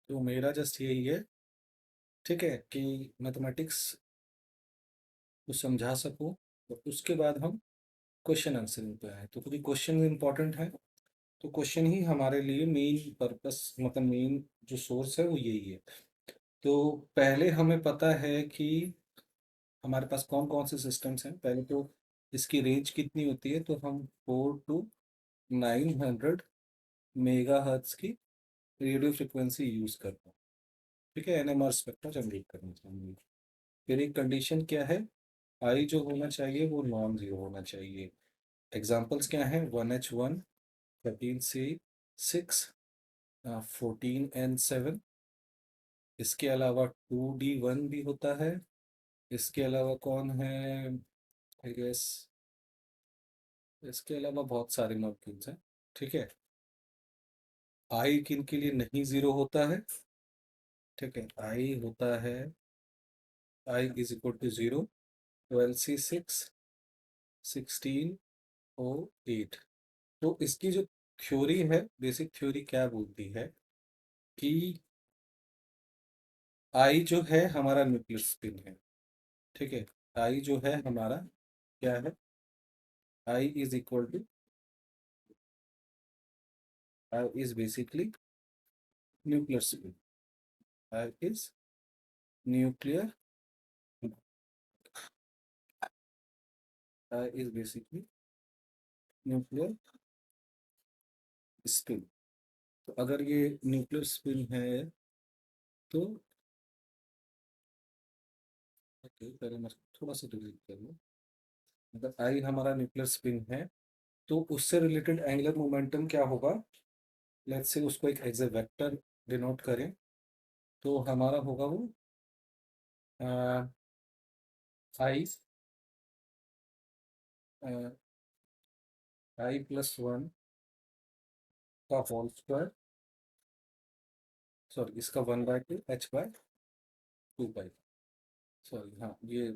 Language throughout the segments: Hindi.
तो मेरा जस्ट यही है, ठीक है, कि मैथमेटिक्स को समझा सकूं, और उसके बाद हम क्वेश्चन आंसरिंग पे आए, तो क्योंकि क्वेश्चन इंपॉर्टेंट है, तो क्वेश्चन ही हमारे लिए मेन पर्पस, मतलब मेन जो सोर्स है वो यही है। तो पहले हमें पता है कि हमारे पास कौन कौन से सिस्टम्स हैं। पहले तो इसकी रेंज कितनी होती है, तो हम 4 to 900 मेगा हर्ट्ज की रेडियो फ्रिक्वेंसी यूज करते हैं, ठीक है, एनएमआर स्पेक्ट्रा जनरेट करने के लिए। फिर एक कंडीशन क्या है, आई जो होना चाहिए वो नॉन जीरो होना चाहिए। एग्जाम्पल्स क्या हैं, 1H1, 13C6, 14N7। इसके अलावा 2D1 भी होता है। इसके अलावा कौन है, आई गेस, इसके अलावा बहुत सारे मॉलिक्यूल्स हैं, ठीक है। आई किन के लिए नहीं जीरो होता है, ठीक है, आई होता है, I is equal to zero, 12C6, 16O8। तो इसकी जो थ्योरी है, बेसिक थ्योरी क्या बोलती है कि आई जो है हमारा न्यूक्लियर स्पिन है, ठीक है। आई जो है हमारा क्या है, I is equal to, I is basically nuclear spin, I is nuclear, I is basically nuclear spin. तो अगर ये न्यूक्लियर स्पिन है, तो ओके, पहले मैं थोड़ा सा डिलीट कर लूँ। अगर आई हमारा न्यूक्लियर स्पिन है, तो उससे रिलेटेड एंगुलर मोमेंटम क्या होगा, लेट्स से उसको एक एज ए वेक्टर डिनोट करें, तो हमारा होगा वो आई, I+1 का होल स्क्वायर, सॉरी इसका 1/2 H/2 पाई, सॉरी हाँ ये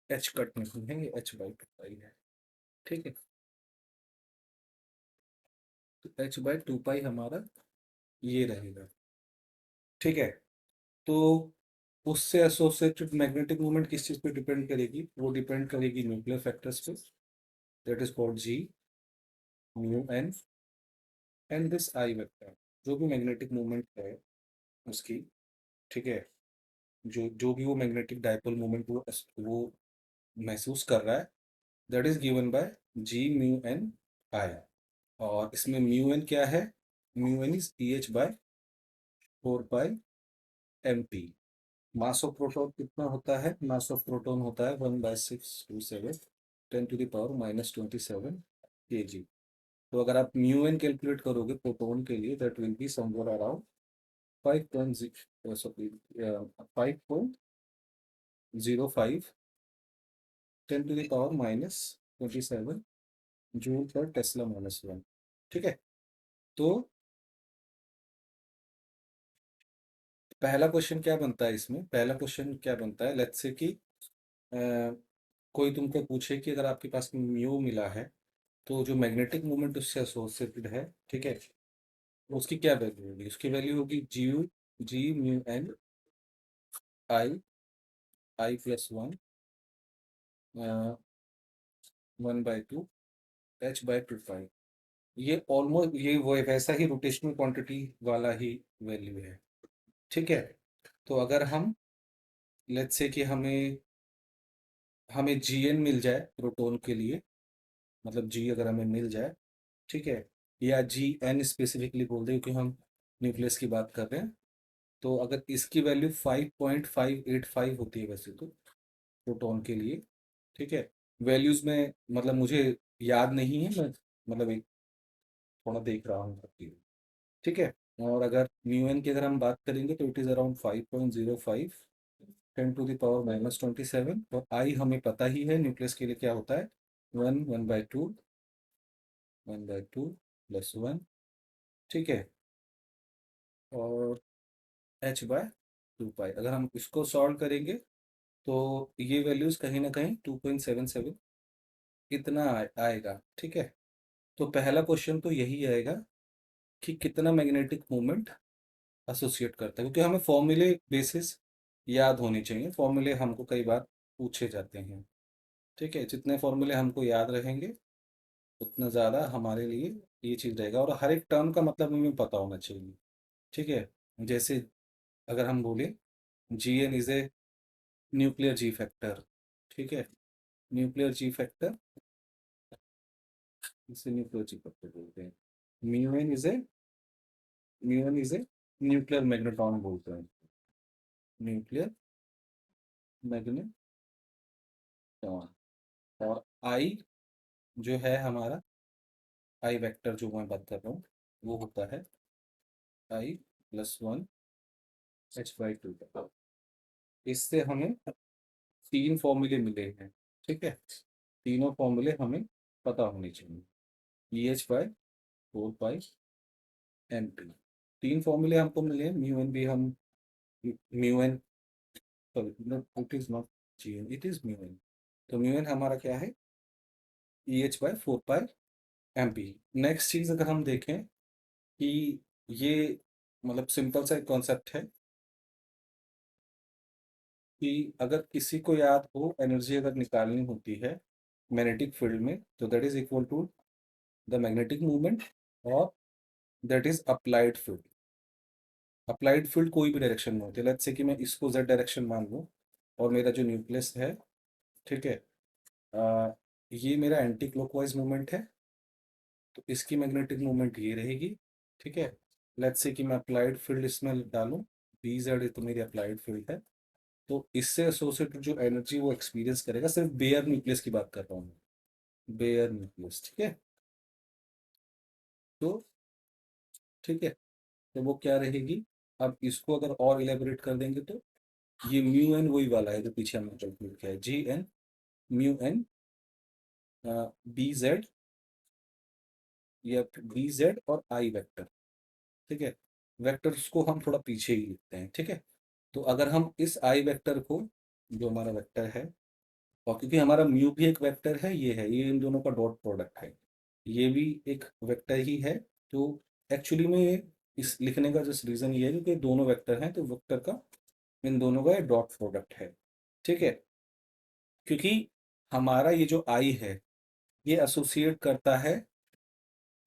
H कट नहीं है, ये H/2 पाई है, ठीक है। तो H/2 पाई हमारा ये रहेगा, ठीक है। तो उससे एसोसिएटेड मैग्नेटिक मोमेंट किस चीज़ पे डिपेंड करेगी, वो डिपेंड करेगी न्यूक्लियर फैक्टर्स पे, that is called G mu N and this I vector. जो भी मैग्नेटिक मोमेंट है उसकी, ठीक है, जो जो भी वो मैग्नेटिक डायपोल मोमेंट वो महसूस कर रहा है, that is given by G μ n I। और इसमें म्यू एन क्या है, mu N is EH/4 pi MP। Mass of proton कितना होता है, मास ऑफ प्रोटॉन होता है 1/627 10⁻27 kg। तो अगर आप म्यू एन कैलकुलेट करोगे प्रोटॉन के लिए, that will be somewhere around 5.0, sorry 5.05 10⁻27 joule पर टेस्ला -1, ठीक है। तो पहला क्वेश्चन क्या बनता है, इसमें पहला क्वेश्चन क्या बनता है, लेट्स से कि कोई तुमको पूछे कि अगर आपके पास म्यू मिला है, तो जो मैग्नेटिक मोमेंट उससे एसोसिएटेड है, ठीक है, उसकी क्या वैल्यू होगी, उसकी वैल्यू होगी G μ n I+1 1/2 H/2 पाई। ये ऑलमोस्ट ये वो वैसा ही रोटेशनल क्वांटिटी वाला ही वैल्यू है, ठीक है। तो अगर हम लेट्स से कि हमें हमें Gn मिल जाए प्रोटॉन के लिए, मतलब G अगर हमें मिल जाए, ठीक है, या Gn स्पेसिफिकली बोल दें क्योंकि हम न्यूक्लियस की बात कर रहे हैं। तो अगर इसकी वैल्यू 5.585 होती है वैसे तो प्रोटॉन के लिए, ठीक है, वैल्यूज में मतलब मुझे याद नहीं है, मैं मतलब एक थोड़ा देख रहा हूँ आपकी, ठीक है। और अगर म्यू एन की अगर हम बात करेंगे, तो इट इज़ अराउंड 5.05 10⁻27। और आई हमें पता ही है न्यूक्लियस के लिए क्या होता है, 1/2 +1, ठीक है। और H/2 पाई अगर हम इसको सॉल्व करेंगे, तो ये वैल्यूज कहीं ना कहीं 2.77 इतना आएगा, ठीक है। तो पहला क्वेश्चन तो यही आएगा कि कितना मैग्नेटिक मोमेंट एसोसिएट करता है, क्योंकि हमें फॉर्मूले बेसिस याद होने चाहिए। फॉर्मूले हमको कई बार पूछे जाते हैं। ठीक है, जितने फॉर्मूले हमको याद रहेंगे उतना ज़्यादा हमारे लिए ये चीज़ रहेगा, और हर एक टर्म का मतलब हमें पता होना चाहिए। ठीक है, जैसे अगर हम बोले G N is a nuclear G factor. ठीक है, न्यूक्लियर जी फैक्टर, इसे न्यूक्लियर जी फैक्टर बोलते हैं। Mu N is a nuclear magnetron बोलते हैं, न्यूक्लियर मैग्नेट्रॉन। और आई जो है हमारा, आई वेक्टर जो मैं बात कर रहा हूँ, वो होता है I+1 h/2। इससे हमें तीन फॉर्मूले मिले हैं। ठीक है, तीनों फॉर्मूले हमें पता होने चाहिए। EH/4πmp, तीन फॉर्मूले हमको मिले हैं। म्यू एन भी हम, mu N, sorry it is not G N, it is mu N. तो म्यू एन हमारा क्या है, EH/4πmp। नेक्स्ट चीज अगर हम देखें कि ये मतलब सिंपल सा एक कॉन्सेप्ट है कि अगर किसी को याद हो एनर्जी अगर निकालनी होती है मैग्नेटिक फील्ड में, तो that is equal to the magnetic movement, और that is applied field. Applied field कोई भी डायरेक्शन में होती है। लेट्स से कि मैं इसको जेड डायरेक्शन मान लूँ, और मेरा जो न्यूक्लियस है, ठीक है, ये मेरा एंटी क्लॉकवाइज मूवमेंट है, तो इसकी मैग्नेटिक मूवमेंट ये रहेगी। ठीक है, लेट्स से कि मैं अप्लाइड फील्ड इसमें डालूं, बी जेड तो मेरी अप्लाइड फील्ड है, तो इससे एसोसिएटेड जो एनर्जी वो एक्सपीरियंस करेगा, सिर्फ बेयर न्यूक्लियस की बात कर रहा हूँ, बेयर न्यूक्लियस। ठीक है, तो ठीक है, तो वो क्या रहेगी। अब इसको अगर और इलेबोरेट कर देंगे तो ये म्यू एन वही वाला है जो पीछे हमने कैलकुलेट किया है, G N mu N B Z, या बी जेड और आई वेक्टर। ठीक है, वेक्टर्स को हम थोड़ा पीछे ही लिखते हैं। ठीक है, तो अगर हम इस आई वेक्टर को, जो हमारा वेक्टर है, और क्योंकि हमारा म्यू भी एक वेक्टर है, ये इन दोनों का डॉट प्रोडक्ट है, ये भी एक वेक्टर ही है। तो एक्चुअली में ये इस लिखने का जस्ट रीजन ये है क्योंकि दोनों वेक्टर हैं, तो वेक्टर का इन दोनों का डॉट प्रोडक्ट है। ठीक है, क्योंकि हमारा ये जो आई है ये एसोसिएट करता है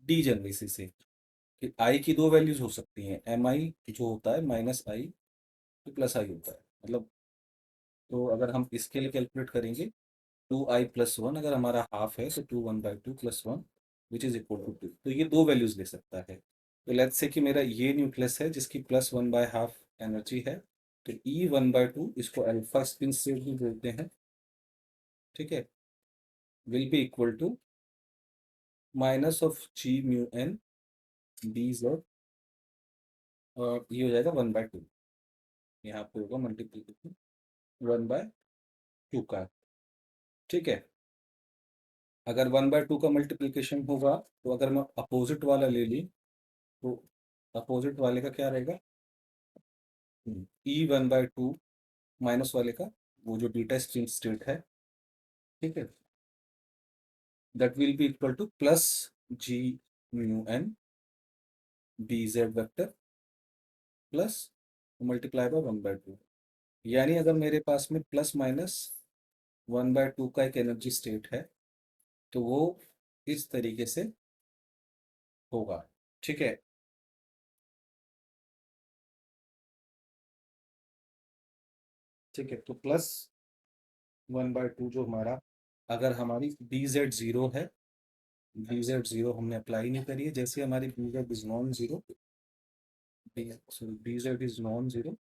डी जनरेसी से, कि आई की दो वैल्यूज हो सकती हैं, एम आई जो होता है माइनस आई प्लस आई होता है, मतलब। तो अगर हम इसके लिए कैलकुलेट करेंगे, 2i+1 अगर हमारा हाफ है, तो 2 1/2 + 1 विच इज इक्वल टू 2, तो ये दो वैल्यूज ले सकता है। तो लेट्स से कि मेरा ये न्यूक्लियस है जिसकी +1/2 एनर्जी है, तो E1/2 इसको अल्फा स्पिन स्टेट भी बोलते हैं। ठीक है, will be equal to minus of G mu N B Z, और ये हो जाएगा 1/2, यहाँ पे होगा मल्टीप्लीकेशन 1/2 का। ठीक है, अगर 1/2 का मल्टीप्लीकेशन होगा, तो अगर मैं अपोजिट वाला ले ली, तो अपोजिट वाले का क्या रहेगा, E1/2 माइनस वाले का, वो जो बीटा स्ट्रिंग स्टेट है, ठीक है, that will be equal to plus G mu N B Z vector plus multiply by 1/2। यानी अगर मेरे पास में प्लस माइनस 1/2 का एक एनर्जी स्टेट है, तो वो इस तरीके से होगा। ठीक है, ठीक है, तो +1/2 जो हमारा, अगर हमारी बी जेड जीरो है, बी जेड जीरो हमने अप्लाई नहीं करी है, जैसे हमारी B Z is non zero, sorry B Z is non zero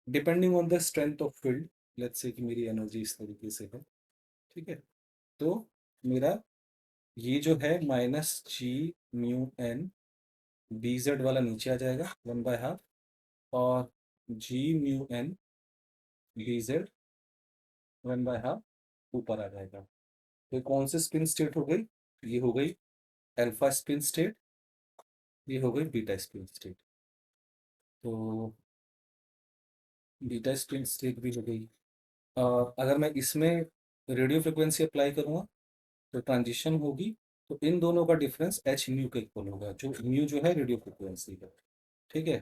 depending on the strength of field. Let's say कि मेरी एनर्जी इस तरीके से है। ठीक है, तो मेरा ये जो है माइनस जी म्यू एन बी जेड वाला नीचे आ जाएगा 1/2, और जी म्यू एन बी जेड 1/2 ऊपर आ जाएगा। तो कौन सी स्पिन स्टेट हो गई, ये हो गई अल्फा स्पिन स्टेट, ये हो गई बीटा स्पिन स्टेट। तो बीटा स्पिन स्टेट भी हो गई। अगर मैं इसमें रेडियो फ्रिक्वेंसी अप्लाई करूँगा, तो ट्रांजिशन होगी, तो इन दोनों का डिफरेंस एच म्यू के इक्वल होगा, जो म्यू जो है रेडियो फ्रिक्वेंसी है। ठीक है,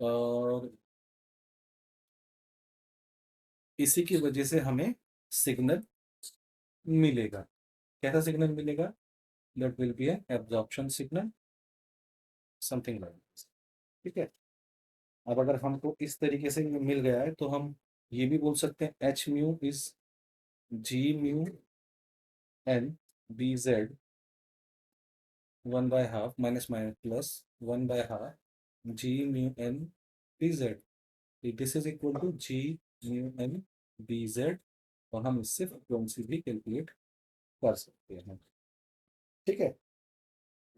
और इसी की वजह से हमें सिग्नल मिलेगा। कैसा सिग्नल मिलेगा? That will be an absorption signal, something like this. ठीक है। अब अगर हमको इस तरीके से मिल गया है तो हम ये भी बोल सकते हैं H mu is G mu N B Z 1/2 minus minus plus 1/2 G mu N B Z. This is equal to G mu N B Z. और हम इससे फ्रीक्वेंसी भी कैलकुलेट कर सकते हैं। ठीक है।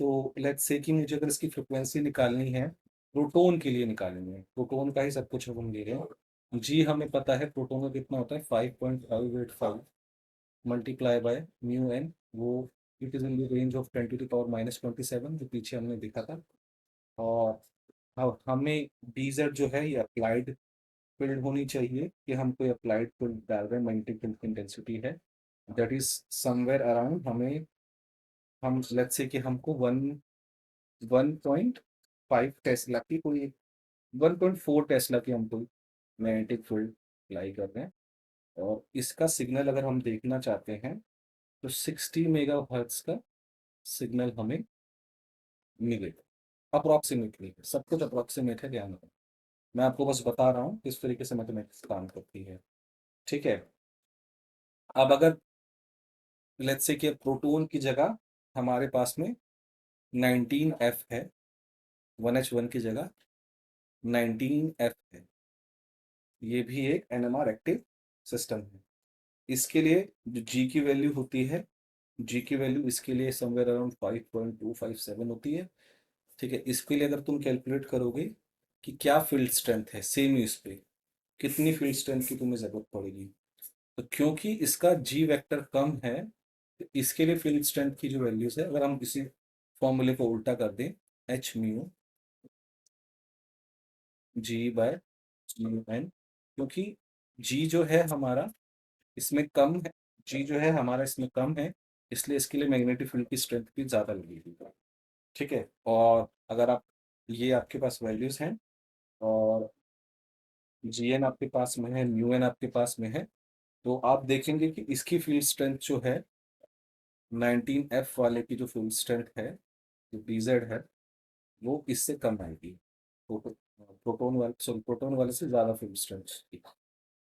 तो लेट्स से कि मुझे अगर इसकी फ्रिक्वेंसी निकालनी है, प्रोटोन के लिए निकालनी है, प्रोटोन का ही सब कुछ हम ले रहे हैं। जी हमें पता है प्रोटोन का कितना होता है, 5.585 मल्टीप्लाई बाय म्यू एन। वो it is in the range of 10⁻⁻27 जो पीछे हमने देखा था। और हमें बी जेड जो है ये अप्लाइड फील्ड होनी चाहिए कि हम कोई अप्लाइड फील्ड डाल रहे हैं, मैग्नेटिक फील्ड की इंटेंसिटी है दैट इज समवेयर अराउंड। हमें हम लेट्स से कि हमको 1.5 टेस्ला की कोई 1.4 टेस्ला की हम कोई मैग्नेटिक फील्ड अप्लाई कर रहे हैं। और इसका सिग्नल अगर हम देखना चाहते हैं तो 60 मेगा हर्ट्ज का सिग्नल हमें मिलेगा अप्रोक्सीमेटली। सब कुछ अप्रोक्सीमेट है, ध्यान रखना। मैं आपको बस बता रहा हूँ किस तरीके से मैथमेटिक्स काम करती है। ठीक है। अब अगर लेट्स से कि प्रोटॉन की जगह हमारे पास में 19F है, 1H1 की जगह 19F है। ये भी एक एनएमआर एक्टिव सिस्टम है। इसके लिए जो जी की वैल्यू होती है, जी की वैल्यू इसके लिए समवेयर अराउंड 5.257 होती है। ठीक है। इसके लिए अगर तुम कैलकुलेट करोगे कि क्या फील्ड स्ट्रेंथ है सेम इस पे, कितनी फील्ड स्ट्रेंथ की तुम्हें जरूरत पड़ेगी, तो क्योंकि इसका जी वेक्टर कम है तो इसके लिए फील्ड स्ट्रेंथ की जो वैल्यूज है, अगर हम इसी फॉर्मूले को उल्टा कर दें, H mu G by mu N, क्योंकि जी जो है हमारा इसमें कम है, जी जो है हमारा इसमें कम है, इसलिए इसके लिए मैग्नेटिक फील्ड की स्ट्रेंथ भी ज़्यादा लगेगी। ठीक है। और अगर आप ये आपके पास वैल्यूज हैं और जी एन आपके पास में है, म्यू एन आपके पास में है, तो आप देखेंगे कि इसकी फील्ड स्ट्रेंथ जो है 19F वाले की जो फील्ड स्ट्रेंथ है, जो पीजेड है, वो इससे कम आएगी। प्रोटोन वाले से ज़्यादा फील्ड स्ट्रेंथ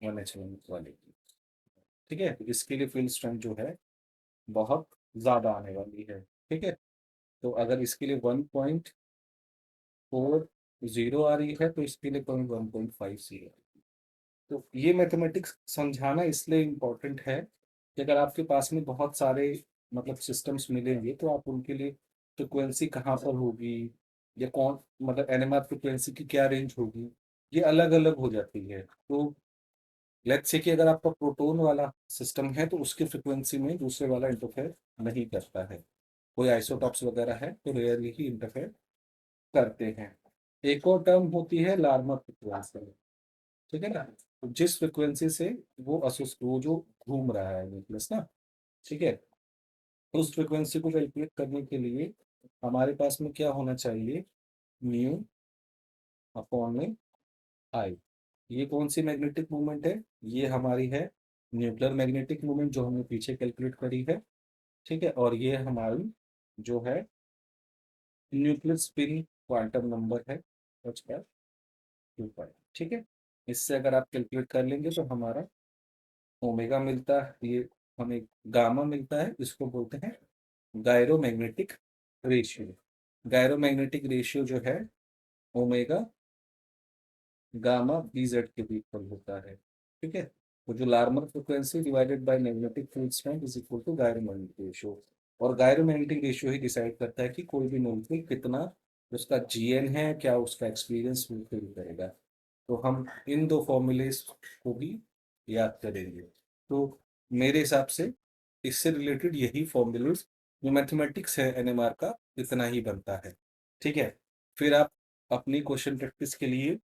1H1 वाले की। ठीक है। तो इसके लिए फील्ड स्ट्रेंथ जो है बहुत ज़्यादा आने वाली है। ठीक है। तो अगर इसके लिए 1.40 आ रही है तो इसके लिए 1.50। तो ये मैथमेटिक्स समझाना इसलिए इम्पोर्टेंट है कि अगर आपके पास में बहुत सारे मतलब सिस्टम्स मिलेंगे तो आप उनके लिए फ्रिक्वेंसी कहाँ पर होगी या कौन मतलब एनएमआर फ्रिक्वेंसी की क्या रेंज होगी, ये अलग अलग हो जाती है। तो लेट्स से कि अगर आपका प्रोटोन वाला सिस्टम है तो उसकी फ्रिक्वेंसी में दूसरे वाला इंटरफेयर नहीं करता है। कोई आइसोटॉप्स वगैरह है तो रेयरली ही इंटरफेयर करते हैं। एक और टर्म होती है लार्मर फ्रिक्वेंसी। ठीक है ना। तो जिस फ्रिक्वेंसी से वो जो घूम रहा है न्यूक्लियस ना, ठीक है, तो उस फ्रिक्वेंसी को कैलकुलेट करने के लिए हमारे पास में क्या होना चाहिए, म्यू अपॉन में आई। ये कौन सी मैग्नेटिक मूवमेंट है? ये हमारी है न्यूक्लियर मैग्नेटिक मूवमेंट जो हमने पीछे कैलकुलेट करी है। ठीक है। और ये हमारी जो है न्यूक्लियर स्पिन क्वांटम नंबर है 2 पाई। ठीक है। इससे अगर आप कैलकुलेट कर लेंगे तो हमारा ओमेगा मिलता है, ये हमें गामा मिलता है, इसको बोलते हैं गायरोमैग्नेटिक रेशियो। गायरोमैग्नेटिक रेशियो जो है ओमेगा गामा बीजेड के भी इक्वल होता है। ठीक है। तो जो Larmor frequency divided by magnetic field strength is equal to gyromagnetic ratio. और गायरोमैग्नेटिक रेशियो ही डिसाइड करता है कि कोई भी मॉलिक्यूल कितना उसका जीएन है, क्या उसका एक्सपीरियंस फुलफिल करेगा। तो हम इन दो फॉर्मूलेस को भी याद करेंगे। तो मेरे हिसाब से इससे रिलेटेड यही फॉर्मूलेस जो मैथमेटिक्स है एनएमआर का इतना ही बनता है। ठीक है। फिर आप अपनी क्वेश्चन प्रैक्टिस के लिए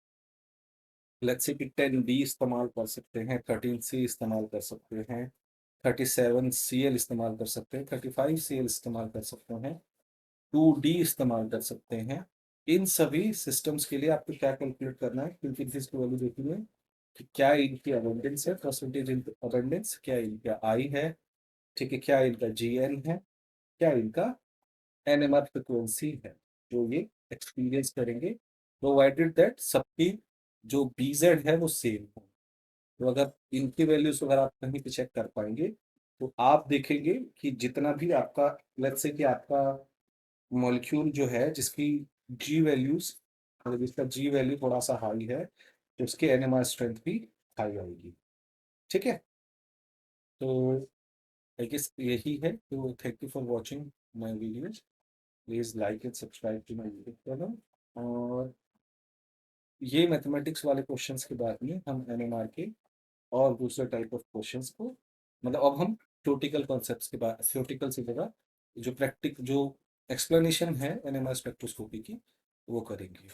लेट्स से कि 10B इस्तेमाल कर सकते हैं, 13C इस्तेमाल कर सकते हैं, 37Cl इस्तेमाल कर सकते हैं, 35Cl इस्तेमाल कर सकते हैं, 2D इस्तेमाल कर सकते हैं, इन सभी सिस्टम्स के लिए आपको क्या कैलकुलेट करना है, क्योंकि इसकी वैल्यू देखनी है कि क्या इनकी अबंडेंस है, परसेंटेज अबंडेंस, क्या इनका आई है, ठीक है, क्या इनका जीएन है, क्या इनका एनएमआर फ्रिक्वेंसी है, जो ये एक्सपीरियंस करेंगे, प्रोवाइडेड दैट सबकी जो बीजेड है वो सेम हो। तो अगर इनकी वैल्यूज अगर आप कहीं पे चेक कर पाएंगे, तो आप देखेंगे कि जितना भी आपका, लेट्स से कि आपका मॉलिक्यूल जो है जिसकी जी वैल्यूज, मतलब जिसका जी वैल्यू थोड़ा सा हाई है, तो उसके एनएमआर स्ट्रेंथ भी हाई आएगी। ठीक है, तो आई गेस यही है। तो thank you for watching my videos. Please like and subscribe to my YouTube channel. और ये मैथमेटिक्स वाले क्वेश्चंस के बाद में हम एनएमआर के और दूसरे टाइप ऑफ क्वेश्चंस को, मतलब अब हम थ्योरेटिकल कॉन्सेप्ट्स के बाद, थ्योरेटिकल से जगह जो प्रैक्टिक जो एक्सप्लेनेशन है एनएमआर स्पेक्ट्रोस्कोपी की, वो करेंगे।